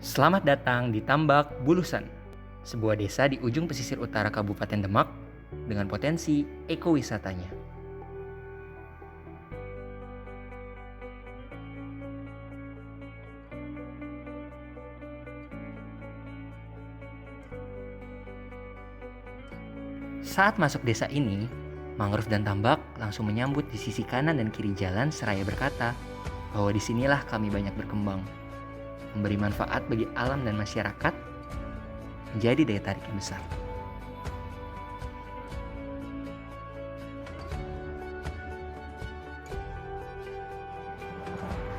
Selamat datang di Tambak Bulusan, sebuah desa di ujung pesisir utara Kabupaten Demak dengan potensi ekowisatanya. Saat masuk desa ini, mangrove dan tambak langsung menyambut di sisi kanan dan kiri jalan seraya berkata bahwa disinilah kami banyak berkembang, memberi manfaat bagi alam dan masyarakat, menjadi daya tarik yang besar.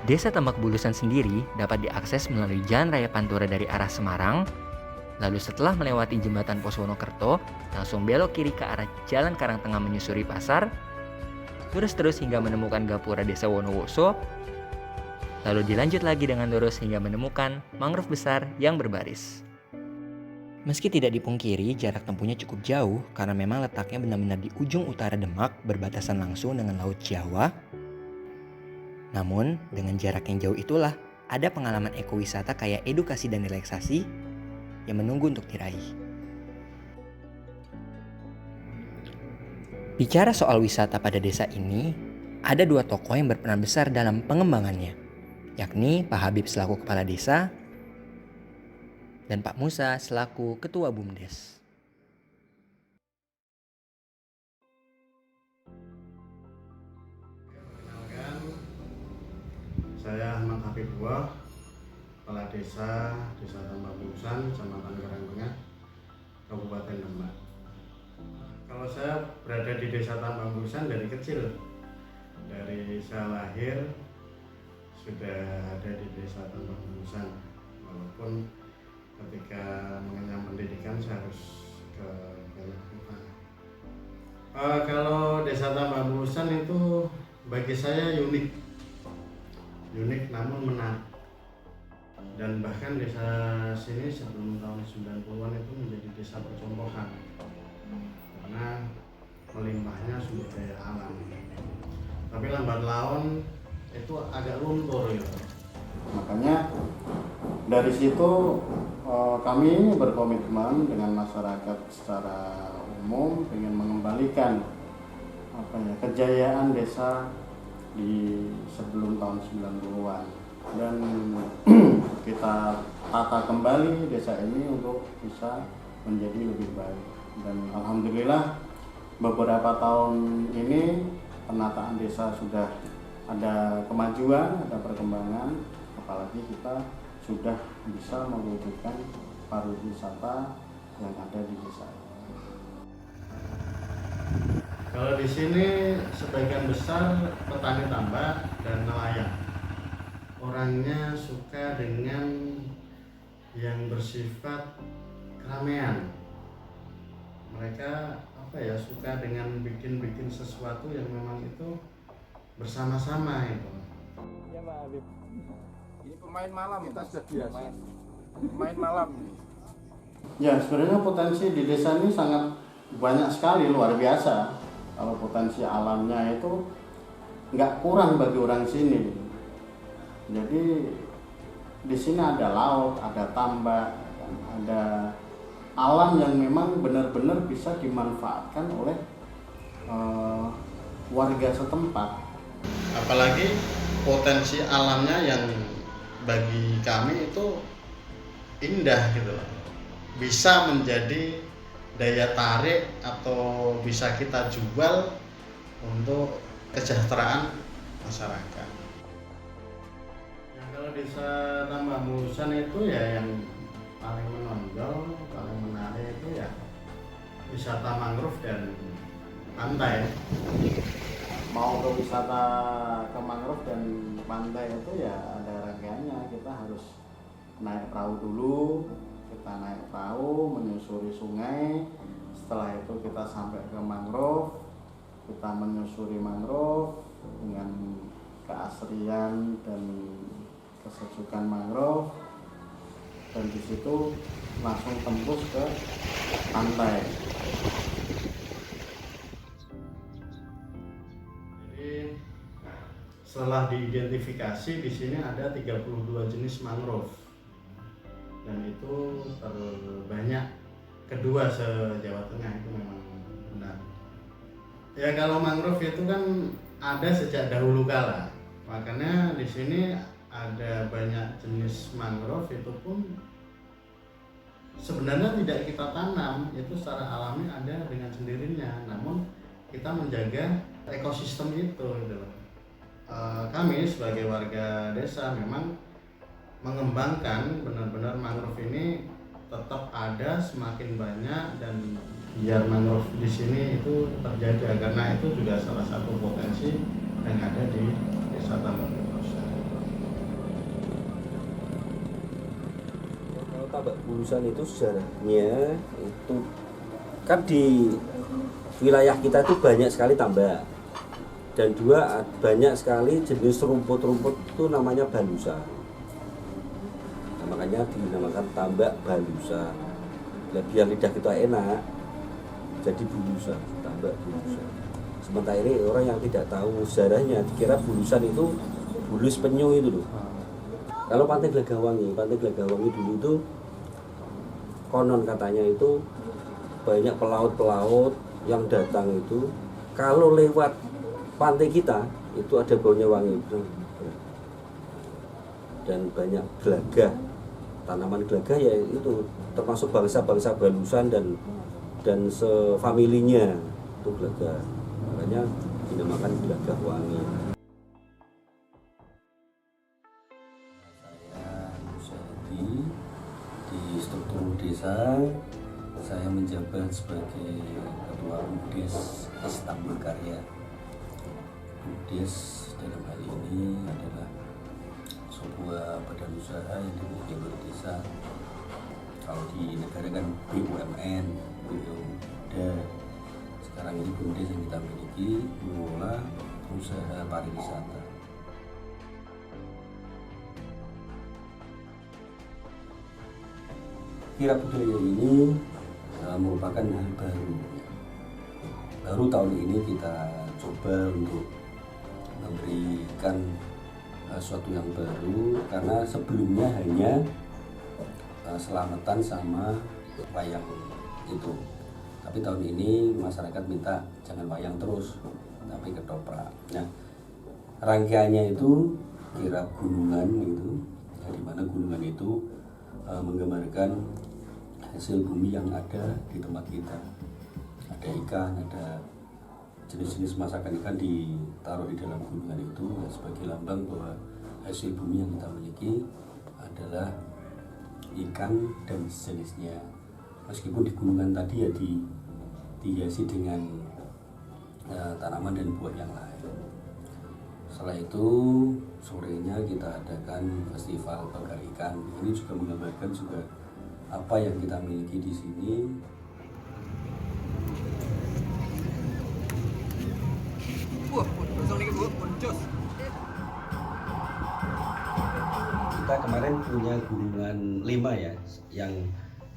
Desa Tambak Bulusan sendiri dapat diakses melalui Jalan Raya Pantura dari arah Semarang, lalu setelah melewati jembatan Posowonokerto, langsung belok kiri ke arah Jalan Karangtengah menyusuri pasar, terus hingga menemukan gapura Desa Wonowoso, lalu dilanjut lagi dengan lurus hingga menemukan mangrove besar yang berbaris. Meski tidak dipungkiri, jarak tempuhnya cukup jauh karena memang letaknya benar-benar di ujung utara Demak berbatasan langsung dengan Laut Jawa. Namun, dengan jarak yang jauh itulah ada pengalaman ekowisata kayak edukasi dan relaksasi yang menunggu untuk diraih. Bicara soal wisata pada desa ini, ada dua tokoh yang berperan besar dalam pengembangannya, yakni Pak Habib selaku kepala desa dan Pak Musa selaku ketua BUMDes. Saya Ahmad Habib Buah, Kepala Desa Tambak Bulusan, Kecamatan Karangtengah, Kabupaten Demak. Kalau saya berada di Desa Tambak Bulusan dari kecil, dari saya lahir sudah ada di Desa Tambak Bulusan. Walaupun ketika mengenyam pendidikan saya harus ke banyak kota. Kalau Desa Tambak Bulusan itu bagi saya unik namun menarik, dan bahkan desa sini sebelum tahun 90-an itu menjadi desa percontohan karena melimpahnya sumber daya alam, tapi lambat laun itu agak luntur gitu. Makanya dari situ kami berkomitmen dengan masyarakat secara umum ingin mengembalikan kejayaan desa di sebelum tahun 90-an, dan kita tata kembali desa ini untuk bisa menjadi lebih baik. Dan alhamdulillah beberapa tahun ini penataan desa sudah ada kemajuan, ada perkembangan, apalagi kita sudah bisa mewujudkan pariwisata yang ada di desa ini. Kalau di sini sebagian besar petani tambak dan nelayan. Orangnya suka dengan yang bersifat keramaian. Mereka suka dengan bikin sesuatu yang memang itu bersama-sama itu. Ya Pak Habib. Ini pemain malam, kita sudah biasa. Pemain malam. Ya, sebenarnya potensi di desa ini sangat banyak sekali, luar biasa. Kalau potensi alamnya itu nggak kurang bagi orang sini. Jadi di sini ada laut, ada tambak, ada alam yang memang benar-benar bisa dimanfaatkan oleh warga setempat. Apalagi potensi alamnya yang bagi kami itu indah gitu loh. Bisa menjadi daya tarik atau bisa kita jual untuk kesejahteraan masyarakat. Kalau desa Tambak Bulusan itu ya yang paling menonjol, paling menarik itu ya wisata mangrove dan pantai. Mau ke wisata ke mangrove dan pantai itu ya ada rangkaiannya. Kita harus naik perahu dulu, kita naik perahu menyusuri sungai. Setelah itu kita sampai ke mangrove, kita menyusuri mangrove dengan keasrian dan kesejukan mangrove, dan di situ langsung tembus ke pantai. Jadi setelah diidentifikasi di sini ada 32 jenis mangrove. itu terbanyak kedua se-Jawa Tengah, itu memang benar. Ya kalau mangrove itu kan ada sejak dahulu kala, makanya di sini ada banyak jenis mangrove itu pun sebenarnya tidak kita tanam, itu secara alami ada dengan sendirinya, namun kita menjaga ekosistem itu gitu loh. Kami sebagai warga desa memang mengembangkan benar-benar mangrove ini tetap ada semakin banyak, dan biar mangrove di sini itu terjaga, karena itu juga salah satu potensi yang ada di Desa Tambak Bulusan. Kalau Tambak Bulusan itu sejarahnya itu kan di wilayah kita itu banyak sekali tambak, dan banyak sekali jenis rumput-rumput itu namanya balusa. Nah, makanya dinamakan tambak balusa. Ya, biar lidah kita enak, jadi bulusa, tambak bulusa. Sementara ini orang yang tidak tahu sejarahnya dikira bulusan itu bulus penyu itu loh. Kalau Pantai Glagawangi dulu itu konon katanya itu banyak pelaut-pelaut yang datang itu, kalau lewat pantai kita itu ada baunya wangi, dan banyak gelagah, tanaman gelagah ya itu termasuk bangsa-bangsa balusan dan sefamilinya itu gelagah, makanya dinamakan gelagah wangi. Saya Nusadi di struktur desa, saya menjabat sebagai ketua BUMDes Tambak Karya. BUMDes dalam hal ini adalah sebuah badan usaha yang dimiliki oleh desa. Kalau di negara kan BUMN, BUMDA. Sekarang ini BUMDes yang kita miliki mengelola usaha pariwisata. Kirab budaya ini merupakan hal baru tahun ini kita coba untuk memberikan sesuatu yang baru, karena sebelumnya hanya selamatan sama wayang itu, tapi tahun ini masyarakat minta jangan wayang terus tapi ketoprak. Nah, rangkaiannya itu kirab gunungan gitu, ya, di mana gunungan itu menggambarkan hasil bumi yang ada di tempat kita. Ada ikan, ada jenis-jenis masakan ikan ditaruh di dalam gunungan itu, ya, sebagai lambang bahwa hasil bumi yang kita miliki adalah ikan dan sejenisnya. Meskipun di gunungan tadi ya dihiasi dengan tanaman dan buah yang lain. Setelah itu sorenya kita adakan festival bakar ikan. Ini juga menggambarkan juga apa yang kita miliki di sini. Kita kemarin punya gunungan 5 ya, yang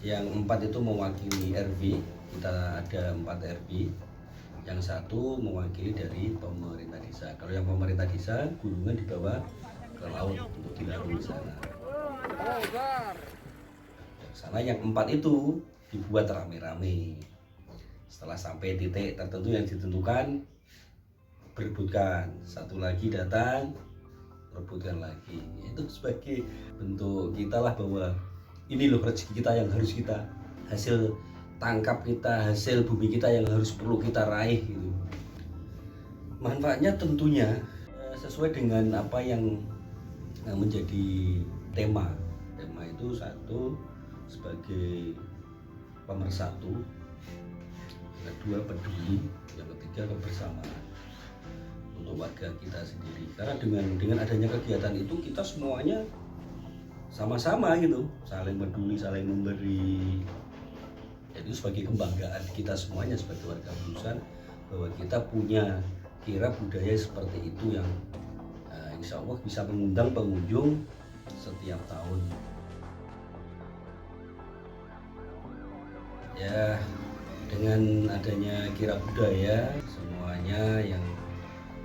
4 itu mewakili RW. Kita ada 4 RW, yang 1 mewakili dari pemerintah desa. Kalau yang pemerintah desa, gunungan dibawa ke laut untuk dilarung di sana. Sana yang 4 itu dibuat rame-rame. Setelah sampai titik tertentu yang ditentukan, berebutkan. Satu lagi datang, berebutkan lagi. Itu sebagai bentuk kita lah bahwa ini loh rezeki kita yang harus kita, hasil tangkap kita, hasil bumi kita yang harus perlu kita raih gitu. Manfaatnya tentunya sesuai dengan apa yang menjadi tema. Tema itu 1 sebagai pemersatu, yang 2 peduli, yang 3 kebersamaan untuk warga kita sendiri. Karena dengan adanya kegiatan itu kita semuanya sama-sama gitu, saling peduli, saling memberi. Jadi sebagai kebanggaan kita semuanya sebagai warga Bulusan bahwa kita punya kirab budaya seperti itu yang insya Allah bisa mengundang pengunjung setiap tahun. Ya, dengan adanya kirab budaya, semuanya yang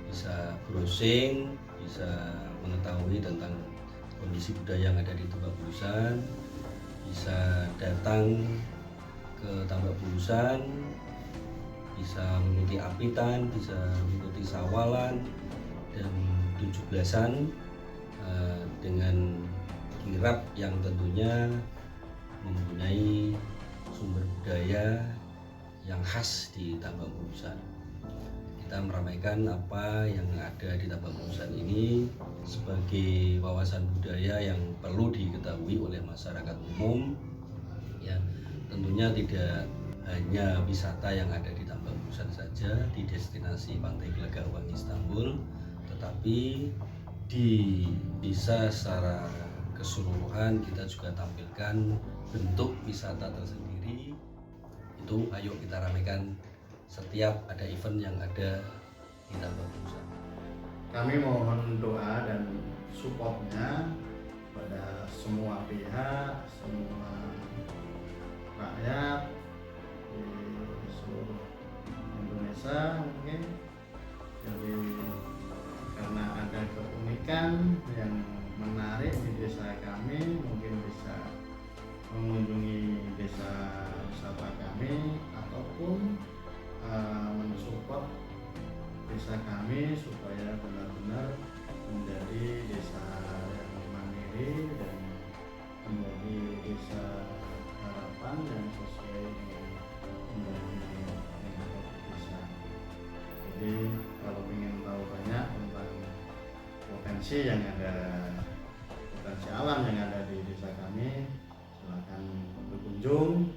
bisa browsing, bisa mengetahui tentang kondisi budaya yang ada di Tambak Bulusan, bisa datang ke Tambak Bulusan, bisa mengikuti apitan, bisa mengikuti sawalan dan 17-an dengan kirab yang tentunya mempunyai sumber budaya yang khas di Tambak Bulusan. Kita meramaikan apa yang ada di Tambak Bulusan ini sebagai wawasan budaya yang perlu diketahui oleh masyarakat umum. Ya, tentunya tidak hanya wisata yang ada di Tambak Bulusan saja, di destinasi Pantai Glegarwang Istanbul, tetapi bisa secara keseluruhan kita juga tampilkan bentuk wisata tersendiri. Itu ayo kita ramaikan setiap ada event yang ada di Tambak Bulusan. Kami mohon doa dan supportnya pada semua pihak, semua rakyat di seluruh Indonesia mungkin. Jadi karena ada keunikan yang menarik di desa kami, mungkin bisa mengunjungi desa wisata kami ataupun mensupport desa kami supaya benar-benar menjadi desa yang mandiri dan menjadi desa harapan yang sesuai dengan undang-undang desa. Jadi kalau ingin tahu banyak tentang potensi yang ada, potensi alam yang ada di desa kami, silakan berkunjung